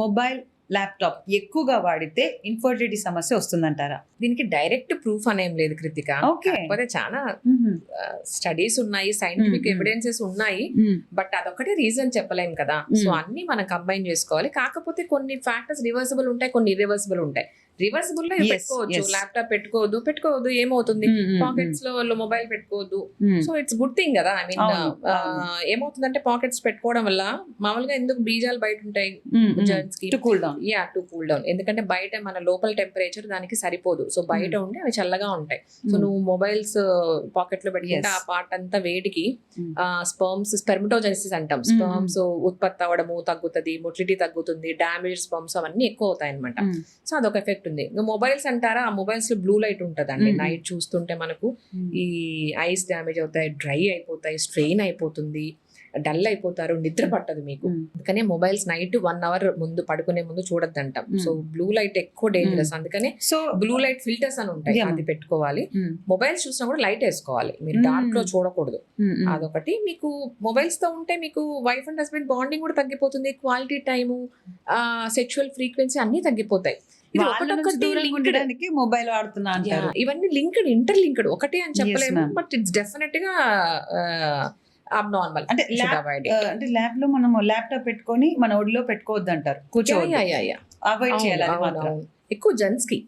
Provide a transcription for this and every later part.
Mobile laptop ఎక్కువగా వాడితే infertility సమస్య వస్తుందంటారా? దీనికి డైరెక్ట్ ప్రూఫ్ అనేం లేదు కృతిక. ఓకే. కాకపోతే చాలా స్టడీస్ ఉన్నాయి, సైంటిఫిక్ ఎవిడెన్సెస్ ఉన్నాయి, బట్ అదొకటే రీజన్ చెప్పలేం కదా. సో అన్ని మనం కంబైన్ చేసుకోవాలి. కాకపోతే కొన్ని ఫ్యాక్టర్స్ రివర్సిబుల్ ఉంటాయి, కొన్ని ఇర్రివర్సిబుల్ ఉంటాయి. రివర్సిబుల్ లో పెట్టుకోవచ్చు, ల్యాప్టాప్ పెట్టుకోవద్దు ఏమవుతుంది, పాకెట్స్ లో మొబైల్ పెట్టుకోవద్దు. సో ఇట్స్ గుడ్ థింగ్ కదా. ఐ మీన్ ఏమవుతుందంటే పాకెట్స్ పెట్టుకోవడం వల్ల మామూలుగా ఎందుకు బీజాలు బయట ఉంటాయి జర్మ్స్ కి, టు కూల్ డౌన్. ఎందుకంటే బయట మన లోపల టెంపరేచర్ దానికి సరిపోదు. సో బయట ఉండి అవి చల్లగా ఉంటాయి. సో నువ్వు మొబైల్స్ పాకెట్ లో పెట్టుకుంటే ఆ పార్ట్ అంతా వేడికి స్పెర్మటోజెనిసిస్ అంటాం, స్పర్మ్స్ ఉత్పత్తి అవ్వడము తగ్గుతుంది, మొటిలిటీ తగ్గుతుంది, డామేజ్ స్పర్మ్స్ అవన్నీ ఎక్కువ అవుతాయి అనమాట. సో అదొక ఎఫెక్ట్ ఉంది. మొబైల్స్ అంటారా, ఆ మొబైల్స్ లో బ్లూ లైట్ ఉంటదండి. నైట్ చూస్తుంటే మనకు ఈ ఐస్ డ్యామేజ్ అవుతాయి, డ్రై అయిపోతాయి, స్ట్రెయిన్ అయిపోతుంది, డల్ అయిపోతారు, నిద్ర పట్టదు మీకు. అందుకనే మొబైల్స్ నైట్ 1 hour ముందు పడుకునే ముందు చూడొద్దంటాం. సో బ్లూ లైట్ ఎక్కువ డేంజరస్. అందుకనే సో బ్లూ లైట్ ఫిల్టర్స్ అని ఉంటాయి, అది పెట్టుకోవాలి. మొబైల్స్ చూసినా కూడా లైట్ వేసుకోవాలి, మీరు డార్క్ లో చూడకూడదు. అదొకటి. మీకు మొబైల్స్ తో ఉంటే మీకు వైఫ్ అండ్ హస్బెండ్ బాండింగ్ కూడా తగ్గిపోతుంది, క్వాలిటీ టైము, సెక్షువల్ ఫ్రీక్వెన్సీ అన్ని తగ్గిపోతాయి. మొబైల్ వాడుతున్నా అంటారు. ఇవన్నీ లింక్డ్, ఇంటర్ లింక్డ్, ఒకటే అని చెప్పలేము, బట్ ఇట్స్ డెఫినెట్ గా అబ్నార్మల్. అంటే ల్యాబ్ లో మనం ల్యాప్టాప్ పెట్టుకొని మన ఒడిలో పెట్టుకోవద్దు అంటారు, అవాయిడ్ చేయాలి. ఎక్కువ జెంట్స్ కి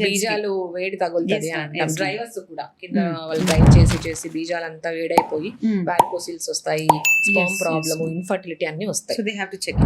బీజాలు వేడి తగులుతుంది అంటాం. డ్రైవర్స్ కూడా కింద వాళ్ళు డ్రైవ్ చేసి బీజాలంతా వేడైపోయి వారికోసిల్స్ వస్తాయి, స్పర్మ్ ప్రాబ్లమ్, ఇన్ఫర్టిలిటీ అన్ని వస్తాయి. So they have to check.